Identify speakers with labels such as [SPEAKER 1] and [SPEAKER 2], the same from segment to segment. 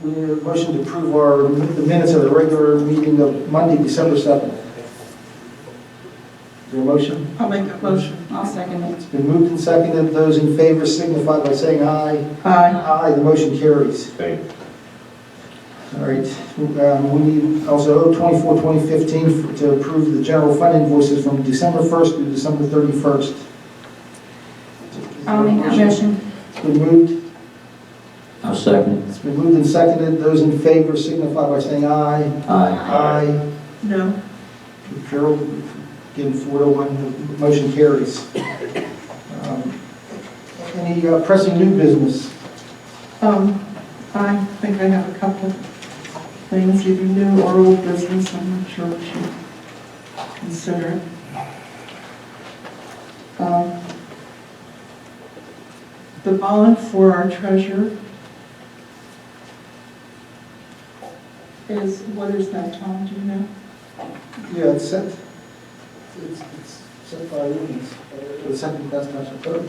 [SPEAKER 1] we need a motion to approve the minutes of the regular meeting of Monday, December 7th. Is there a motion?
[SPEAKER 2] I'll make that motion.
[SPEAKER 3] I'll second it.
[SPEAKER 1] It's been moved and seconded. Those in favor signify by saying aye.
[SPEAKER 2] Aye.
[SPEAKER 1] Aye, the motion carries.
[SPEAKER 4] Thank
[SPEAKER 1] All right, we need also 24-2015 to approve the general fund invoices from December 1st to December 31st.
[SPEAKER 3] I'll make that motion.
[SPEAKER 1] It's been moved.
[SPEAKER 5] I'll second
[SPEAKER 1] It's been moved and seconded. Those in favor signify by saying aye.
[SPEAKER 5] it. Aye.
[SPEAKER 1] Aye.
[SPEAKER 2] No.
[SPEAKER 1] Carol, again, 4-1, the motion carries. Any pressing new business?
[SPEAKER 2] I think I have a couple of things, either new or old business. I'm not sure what you consider it. The bond for our treasurer is, what is that, Tom, do you know?
[SPEAKER 1] Yeah, it's set by ordinance, the second class national code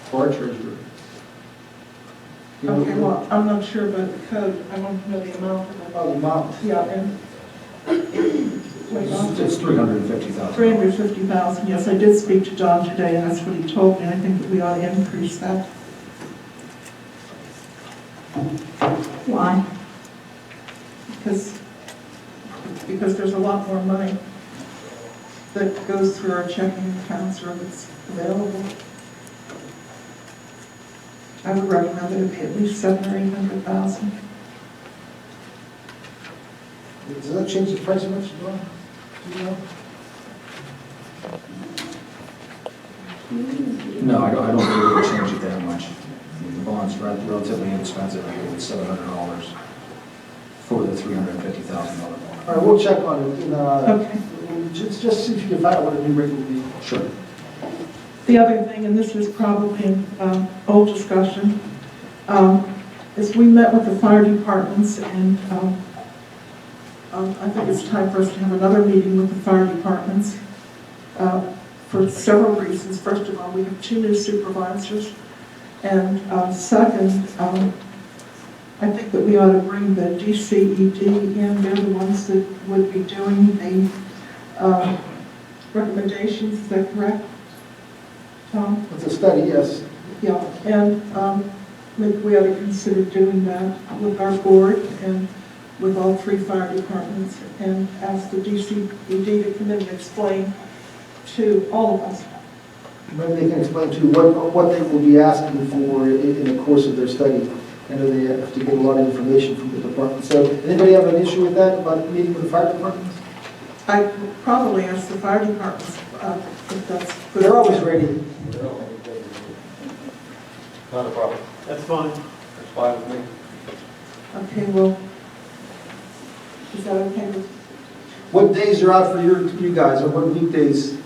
[SPEAKER 1] for our treasurer. You know,
[SPEAKER 2] Okay, well, I'm not sure about the code. I want to know the amount of it.
[SPEAKER 1] Oh, the amount.
[SPEAKER 2] Yeah, and.
[SPEAKER 5] It's $350,000.
[SPEAKER 2] 350,000, yes, I did speak to John today, and that's what he told me. I think that we ought to increase that.
[SPEAKER 3] Why?
[SPEAKER 2] Because there's a lot more money that goes through our checking accounts or that's available. I would recommend that it be at least 700,000 or 800,000.
[SPEAKER 1] Does that change the price much, John? Do you know?
[SPEAKER 5] No, I don't think it would change it that much. I mean, the bond's relatively inexpensive. I think it's $700 for the $350,000 bond.
[SPEAKER 1] All right, we'll check on it.
[SPEAKER 2] Okay.
[SPEAKER 1] Just see if you can find out what a new rate will be.
[SPEAKER 5] Sure.
[SPEAKER 2] The other thing, and this is probably an old discussion, is we met with the fire departments, and I think it's time for us to have another meeting with the fire departments for several reasons. First of all, we have 2 new supervisors, and second, I think that we ought to bring the DCED in. They're the ones that would be doing the recommendations. Is that correct, Tom?
[SPEAKER 1] It's a study, yes.
[SPEAKER 2] Yeah, and we ought to consider doing that with our board and with all 3 fire departments, and ask the DCED to come in and explain to all of us.
[SPEAKER 1] Maybe they can explain to what they will be asking for in the course of their study. I know they have to get a lot of information from the department. So, anybody have an issue with that, about meeting with the fire departments?
[SPEAKER 2] I would probably ask the fire departments if that's good.
[SPEAKER 1] They're always ready.
[SPEAKER 4] Not a problem.
[SPEAKER 6] That's fine.
[SPEAKER 4] That's fine with me.
[SPEAKER 2] Okay, well, is that okay with?
[SPEAKER 1] What days are out for you guys, or what weekdays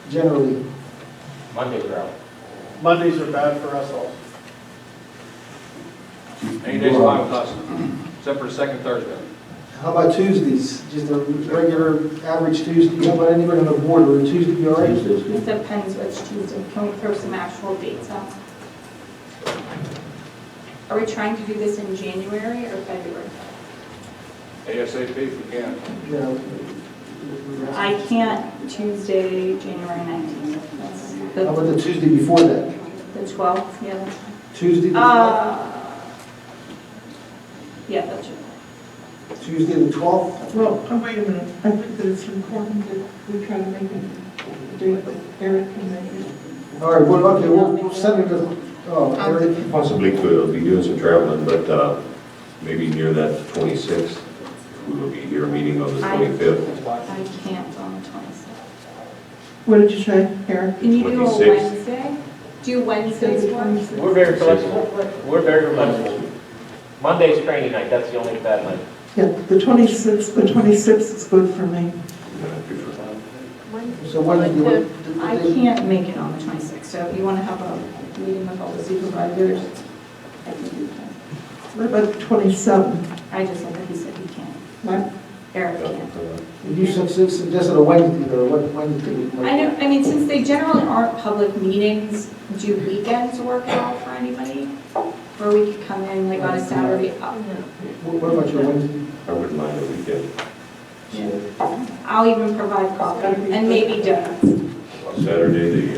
[SPEAKER 1] generally?
[SPEAKER 4] Mondays are out.
[SPEAKER 6] Mondays are bad for us also.
[SPEAKER 4] Any day's fine with us, except for the second Thursday.
[SPEAKER 1] How about Tuesdays? Just a regular average Tuesday? How about anybody on the board, or a Tuesday be all right?
[SPEAKER 3] It depends which Tuesday. Can we throw some actual dates out? Are we trying to do this in January or February?
[SPEAKER 4] ASAP if you can.
[SPEAKER 1] Yeah.
[SPEAKER 3] I can't Tuesday, January 19th. That's
[SPEAKER 1] How about the Tuesday before that?
[SPEAKER 3] the 12th, yeah. That's fine.
[SPEAKER 1] Tuesday the 12th?
[SPEAKER 3] Yeah, that's it.
[SPEAKER 1] Tuesday the 12th?
[SPEAKER 2] Well, wait a minute. I think that it's important that we try to make it a date that Eric can make it.
[SPEAKER 1] All right, well, okay, we'll send it to, Eric.
[SPEAKER 7] Possibly could be doing some traveling, but maybe near that 26th, we will be here meeting on the 25th.
[SPEAKER 3] I can't on the 26th.
[SPEAKER 2] What did you say, Eric?
[SPEAKER 3] Can you do a
[SPEAKER 7] 26th.
[SPEAKER 3] Wednesday? Do Wednesdays work?
[SPEAKER 8] We're very flexible. We're very flexible. Monday's training night, that's the only bad night.
[SPEAKER 2] Yeah, the 26th is good for me.
[SPEAKER 1] So Wednesday,
[SPEAKER 3] I can't make it on the 26th, so if you want to have a meeting with all the supervisors, I can do that.
[SPEAKER 2] What about the 27th?
[SPEAKER 3] I just said that he said he can't.
[SPEAKER 2] What?
[SPEAKER 3] Eric can't.
[SPEAKER 1] you suggested a Wednesday, or what Wednesday?
[SPEAKER 3] I know, I mean, since they generally aren't public meetings, do weekends work out for anybody? where we could come in like on a Saturday.
[SPEAKER 1] What about your Wednesday?
[SPEAKER 7] I wouldn't mind a weekend.
[SPEAKER 3] I'll even provide coffee and maybe donuts.
[SPEAKER 7] Saturday,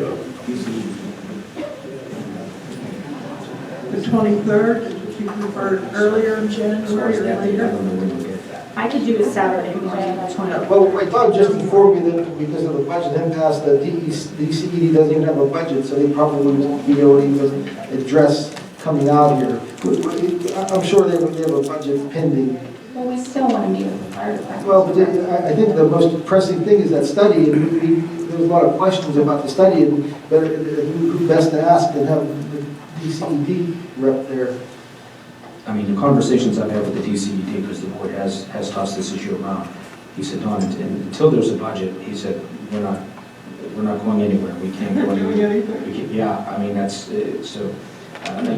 [SPEAKER 2] The 23rd, if you prefer earlier in January or
[SPEAKER 5] I
[SPEAKER 2] later.
[SPEAKER 5] don't know when we'll get that.
[SPEAKER 3] I could do a Saturday morning, the 20th.
[SPEAKER 1] Well, I thought just informed me that because of the budget impasse, the DCED doesn't even have a budget, so they probably won't be able to even address coming out here. I'm sure they have a budget pending.
[SPEAKER 3] Well, we still want to meet with the fire department.
[SPEAKER 1] Well, but I think the most pressing thing is that study, and there was a lot of questions about the study, and who best to ask and have the DCED rep there.
[SPEAKER 5] I mean, the conversations I've had with the DCED, because the board has tossed this issue around, he said, Don, until there's a budget, he said, we're not going anywhere, we can't go anywhere. Yeah, I mean, that's, so,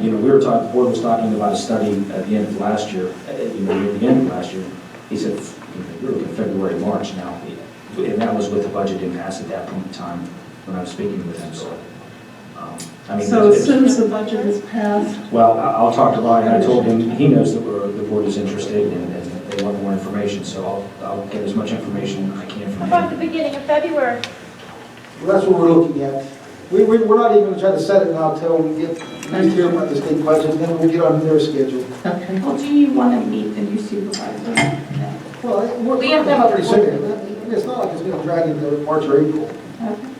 [SPEAKER 5] you know, the board was talking about a study at the end of last year, near the end of last year. He said, we're looking at February, March now, and that was with the budget impasse at that point in time when I was speaking with him, so. I mean,
[SPEAKER 2] So as soon as the budget is passed,
[SPEAKER 5] well, I'll talk to Ryan. I told him, he knows that the board is interested and they want more information, so I'll get as much information I can from
[SPEAKER 9] About the
[SPEAKER 5] him.
[SPEAKER 9] beginning of February.
[SPEAKER 1] Well, that's what we're looking at. We're not even going to try to set it now until we get clear about the state budget, and then we'll get on their schedule.
[SPEAKER 2] okay.
[SPEAKER 3] Well, do you want to meet the new supervisor?
[SPEAKER 1] Well,
[SPEAKER 3] We have to have a
[SPEAKER 1] pretty soon. It's not like it's going to drag into March or April.
[SPEAKER 3] Okay.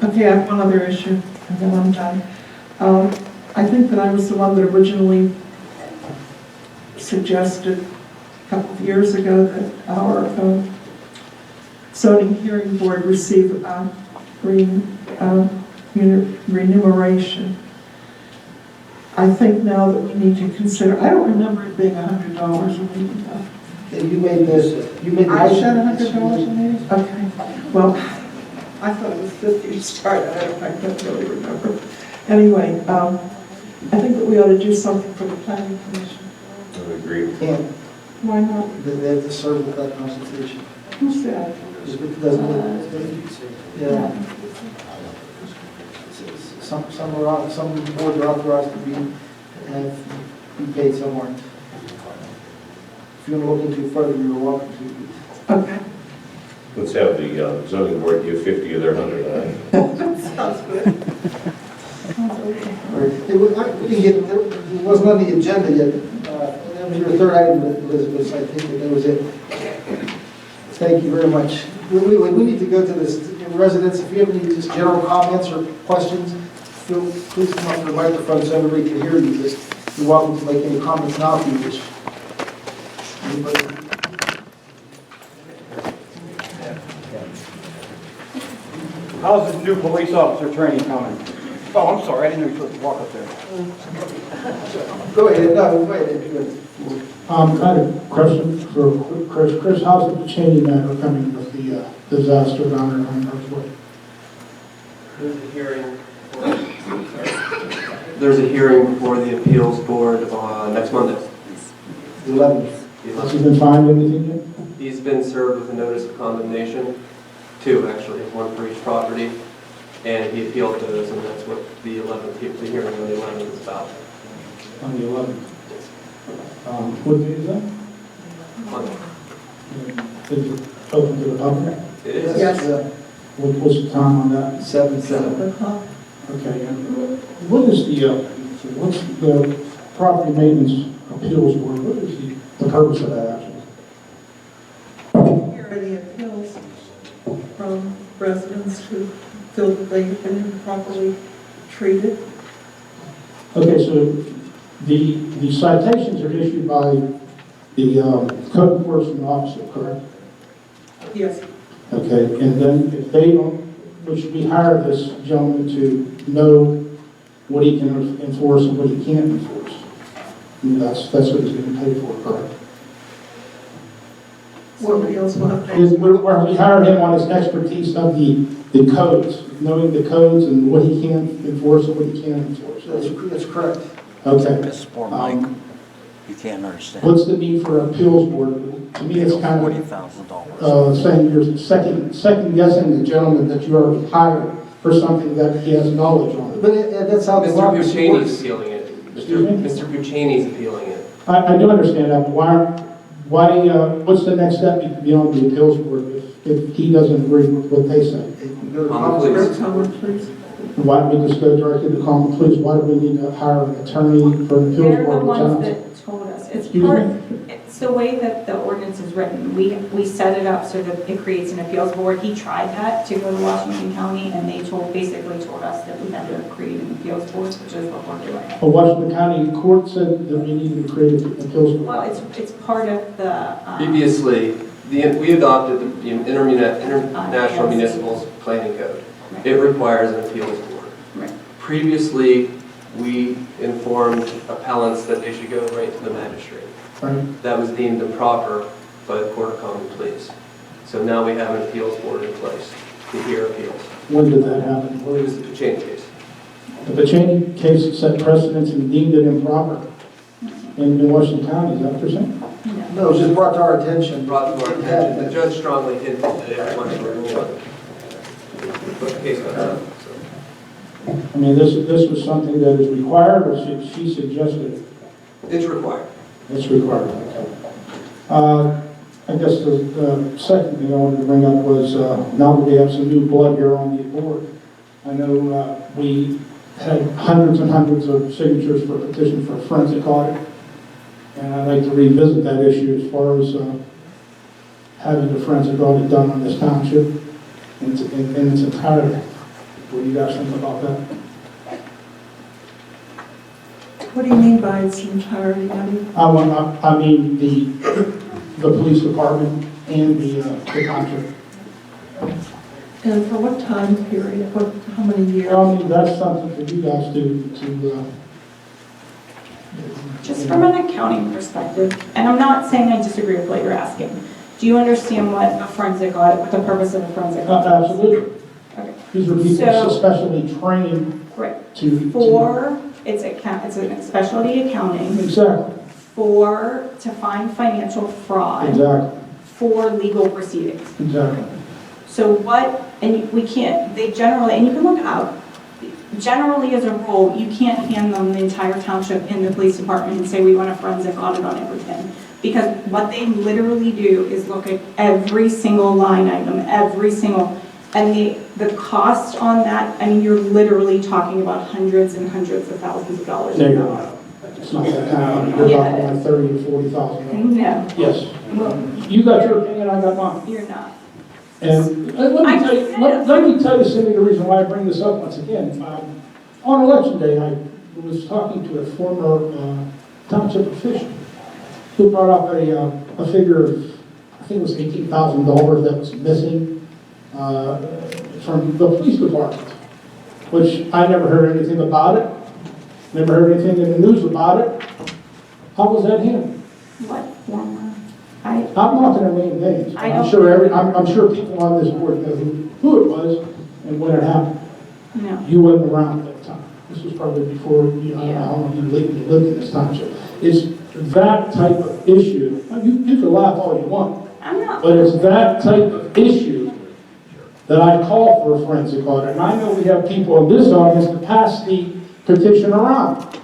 [SPEAKER 2] Okay, I have one other issue, and then I'm done. I think that I was the one that originally suggested a couple of years ago that our zoning hearing board receive remuneration. I think now that we need to consider, I don't remember it being $100 a week.
[SPEAKER 1] Yeah, you made the
[SPEAKER 2] I said
[SPEAKER 1] motion.
[SPEAKER 2] $100 a week? Okay, well, I thought it was 50 to start, I don't really remember. Anyway, I think that we ought to do something for the planning commission.
[SPEAKER 7] I would agree.
[SPEAKER 1] Can't,
[SPEAKER 2] Why not?
[SPEAKER 1] they have to serve with that consultation.
[SPEAKER 2] Who said?
[SPEAKER 1] It doesn't, yeah. Some boards are authorized to be paid somewhere. If you want to look into it further, you're welcome to.
[SPEAKER 2] Okay.
[SPEAKER 7] Let's have the zoning board give 50 of their 100.
[SPEAKER 2] Sounds good.
[SPEAKER 1] It wasn't on the agenda yet. That was your third item, Elizabeth, so I think that was it. Thank you very much. We need to go to this residents. If you have any just general comments or questions, please come up to the microphone so everybody can hear you. You're welcome to make any comments now if you wish. Anybody?
[SPEAKER 6] How's the new police officer training coming? Oh, I'm sorry, I didn't know you were supposed to walk up there.
[SPEAKER 1] Go ahead, no, go ahead.
[SPEAKER 10] I had a question for Chris. Chris, how's the changing matter coming with the disaster down there on Northwood?
[SPEAKER 11] There's a hearing before the appeals board next Monday.
[SPEAKER 1] The 11th.
[SPEAKER 10] Has he been fined anything yet?
[SPEAKER 11] He's been served with a notice of condemnation, 2 actually, 1 for each property, and he appealed those, and that's what the 11th, the hearing on the 11th is about.
[SPEAKER 10] On the 11th. What day is that?
[SPEAKER 11] Monday.
[SPEAKER 10] Is it open to the public?
[SPEAKER 11] It is.
[SPEAKER 2] Yes.
[SPEAKER 10] What's the time on that?
[SPEAKER 1] 7.
[SPEAKER 2] 7 o'clock.
[SPEAKER 10] Okay. And what is what's the property maintenance appeals board? What is the purpose of that actually?
[SPEAKER 2] Hear any appeals from residents who feel that they've been improperly treated?
[SPEAKER 10] Okay, so the citations are issued by the code enforcement officer, correct?
[SPEAKER 2] Yes.
[SPEAKER 10] Okay, and then if they don't, which we hire this gentleman to know what he can enforce and what he can't enforce. I mean, that's what he's getting paid for, correct?
[SPEAKER 2] Somebody else will have to.
[SPEAKER 10] We hired him on his expertise of the codes, knowing the codes and what he can enforce and what he can't enforce.
[SPEAKER 1] That's correct.
[SPEAKER 10] Okay.
[SPEAKER 12] This poor Mike, you can't understand.
[SPEAKER 10] What's the need for an appeals board? To me, it's kind of
[SPEAKER 12] $40,000.
[SPEAKER 10] saying you're second guessing the gentleman that you already hired for something that he has knowledge on.
[SPEAKER 1] But that's how
[SPEAKER 11] Mr.
[SPEAKER 1] democracy
[SPEAKER 11] Buchaney's
[SPEAKER 1] works.
[SPEAKER 11] appealing it.
[SPEAKER 10] Excuse me?
[SPEAKER 11] Mr. Puccini's appealing it.
[SPEAKER 10] I do understand that, but what's the next step beyond the appeals board if he doesn't agree with what they say?
[SPEAKER 1] It can go to
[SPEAKER 11] Common
[SPEAKER 1] common
[SPEAKER 11] pleas.
[SPEAKER 2] Common pleas.
[SPEAKER 10] Why don't we just go directly to common pleas? Why do we need to hire an attorney for an appeals
[SPEAKER 3] They're the
[SPEAKER 10] board?
[SPEAKER 3] ones that told us. It's
[SPEAKER 10] Excuse
[SPEAKER 3] part,
[SPEAKER 10] me?
[SPEAKER 3] it's the way that the ordinance is written. We set it up so that it creates an appeals board. He tried that to go to Washington County, and they basically told us that we had to create an appeals board, which is what we're doing.
[SPEAKER 10] But Washington County Court said that we needed to create an appeals board.
[SPEAKER 3] Well, it's part of the.
[SPEAKER 11] Previously, we adopted the International Municipal Planning Code. It requires an appeals board.
[SPEAKER 3] Right.
[SPEAKER 11] Previously, we informed appellants that they should go right to the magistrate.
[SPEAKER 10] Right?
[SPEAKER 11] That was deemed improper by the Court of Common Pleas. So now we have an appeals board in place to hear appeals.
[SPEAKER 10] When did that happen?
[SPEAKER 11] Well, it was the Puccini case.
[SPEAKER 10] The Pacini case set precedents and deemed it improper in Washington County, is that what you're saying?
[SPEAKER 1] No, it was just brought to our attention.
[SPEAKER 11] Brought to our attention, the judge strongly hinted that it was a rule. But the case got done, so.
[SPEAKER 10] I mean, this was something that is required, or she suggested it?
[SPEAKER 11] It's required.
[SPEAKER 10] It's required, okay. I guess the second thing I wanted to bring up was, now that we have some new blood here on the board, I know we had hundreds and hundreds of signatures for a petition for a forensic audit, and I'd like to revisit that issue as far as having the forensic audit done on this township in its entirety. What do you guys think about that?
[SPEAKER 2] What do you mean by its entirety? I mean,
[SPEAKER 10] I mean the police department and the township.
[SPEAKER 2] and for what time period? How many years?
[SPEAKER 10] I mean, that's something for you guys to
[SPEAKER 3] Just from an accounting perspective, and I'm not saying I disagree with what you're asking. Do you understand what a forensic audit, what the purpose of a forensic audit is?
[SPEAKER 10] absolutely.
[SPEAKER 3] Okay.
[SPEAKER 10] These are people
[SPEAKER 3] So-
[SPEAKER 10] especially trained
[SPEAKER 3] Right.
[SPEAKER 10] to.
[SPEAKER 3] It's a specialty accounting
[SPEAKER 10] Exactly,
[SPEAKER 3] to find financial fraud
[SPEAKER 10] exactly,
[SPEAKER 3] for legal proceedings.
[SPEAKER 10] exactly.
[SPEAKER 3] So we can't, they generally, and you can look it up, generally as a rule, you can't hand them the entire township in the police department and say, we want a forensic audit on everything. Because what they literally do is look at every single line item, and the cost on that, I mean, you're literally talking about hundreds and hundreds of thousands of dollars.
[SPEAKER 10] There you go. It's not that kind of money. You're
[SPEAKER 3] Yeah.
[SPEAKER 10] talking like 30 or 40,000.
[SPEAKER 3] No,
[SPEAKER 10] Yes.
[SPEAKER 3] well,
[SPEAKER 10] You got your opinion, I got mine.
[SPEAKER 3] you're not.
[SPEAKER 10] And let me tell you, Cindy, the reason why I bring this up once again. On election day, I was talking to a former township official who brought up a figure of, I think it was $18,000 that was missing from the police department, which I never heard anything about it, never heard anything in the news about it. How was that handled?
[SPEAKER 3] What former?
[SPEAKER 10] I'm not going to name names.
[SPEAKER 3] I
[SPEAKER 10] I'm
[SPEAKER 3] don't-
[SPEAKER 10] sure I'm sure people on this board know who it was and when it happened.
[SPEAKER 3] No.
[SPEAKER 10] You wasn't around at that time. This was probably before you, I don't know how long you lived in this township. It's that type of issue. You can laugh all you want,
[SPEAKER 3] I'm not.
[SPEAKER 10] but it's that type of issue that I call for a forensic audit. And I know we have people in this audience to pass the petition around.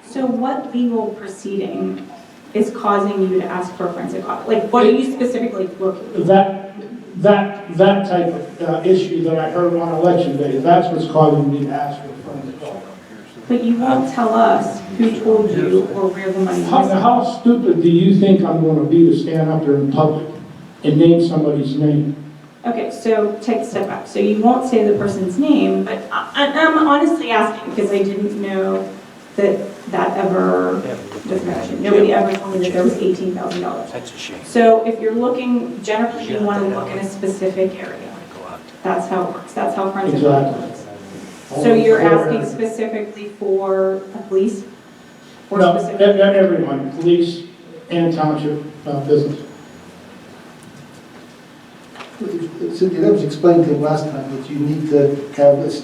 [SPEAKER 3] So what legal proceeding is causing you to ask for a forensic audit? Like, what are you specifically looking for?
[SPEAKER 10] That type of issue that I heard on election day, that's what's causing me to ask for a forensic audit.
[SPEAKER 3] But you won't tell us who told you or where the money is.
[SPEAKER 10] How stupid do you think I'm going to be to stand up there in public and name somebody's name?
[SPEAKER 3] Okay, so take a step back. So you won't say the person's name, but I'm honestly asking because I didn't know that ever was mentioned. Nobody ever told me that there was $18,000.
[SPEAKER 12] That's a shame.
[SPEAKER 3] So if you're looking, generally you want to look in a specific area. That's how it works. That's how forensic audit
[SPEAKER 10] Exactly.
[SPEAKER 3] works. So you're asking specifically for the police? Or
[SPEAKER 10] No,
[SPEAKER 3] specifically?
[SPEAKER 10] everyone, police and township business.
[SPEAKER 1] Cynthia, that was explained to him last time, that you need to have this,